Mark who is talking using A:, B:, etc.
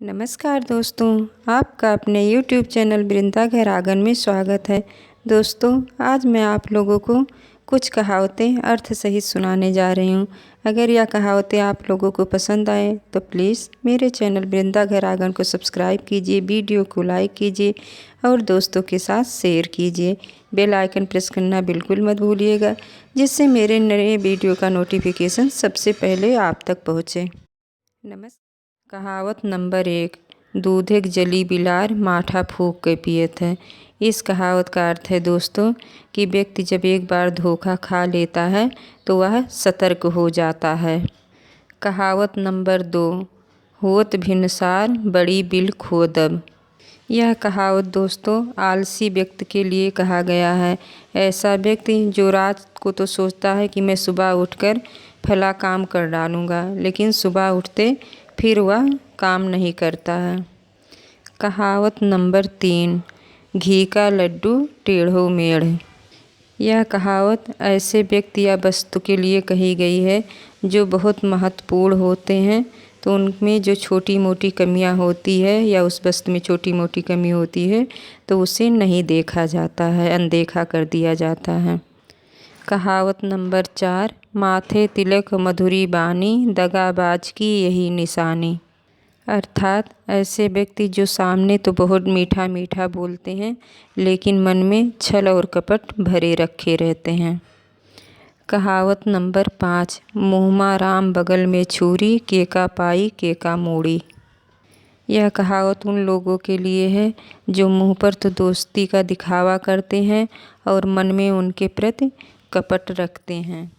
A: नमस्कार दोस्तों, आपका अपने YouTube चैनल वृंदा घर आंगन में स्वागत है। दोस्तों, आज मैं आप लोगों को कुछ कहावतें अर्थ सहित सुनाने जा रही हूँ। अगर यह कहावतें आप लोगों को पसंद आए तो प्लीज़ मेरे चैनल वृंदा घर आंगन को सब्सक्राइब कीजिए, वीडियो को लाइक कीजिए और दोस्तों के साथ शेयर कीजिए। बेल आइकन प्रेस करना बिल्कुल मत भूलिएगा, जिससे मेरे नए वीडियो का नोटिफिकेशन सबसे पहले आप तक पहुँचे। कहावत नंबर 1, दूधेक जली बिलार माठा फूंक के पियत है। इस कहावत का अर्थ है दोस्तों कि व्यक्ति जब एक बार धोखा खा लेता है तो वह सतर्क हो जाता है। कहावत नंबर 2, होत भिनसार बड़ी बिल खोदब। यह कहावत दोस्तों आलसी व्यक्ति के लिए कहा गया है। ऐसा व्यक्ति जो रात को तो सोचता है कि मैं सुबह उठकर फला काम कर डालूँगा, लेकिन सुबह उठते फिर वह काम नहीं करता है। कहावत नंबर 3, घी का लड्डू टेढ़ो मेढ़। यह कहावत ऐसे व्यक्ति या वस्तु के लिए कही गई है जो बहुत महत्वपूर्ण होते हैं, तो उनमें जो छोटी मोटी कमियां होती है या उस वस्तु में छोटी मोटी कमी होती है तो उसे नहीं देखा जाता है, अनदेखा कर दिया जाता है। कहावत नंबर 4, माथे तिलक मधुरी बानी दगाबाज की यही निशानी। अर्थात ऐसे व्यक्ति जो सामने तो बहुत मीठा मीठा बोलते हैं लेकिन मन में छल और कपट भरे रखे रहते हैं। कहावत नंबर 5, मुँहमा राम बगल में छुरी केका पाई केका मोड़ी। यह कहावत उन लोगों के लिए है जो मुंह पर तो दोस्ती का दिखावा करते हैं और मन में उनके प्रति कपट रखते हैं।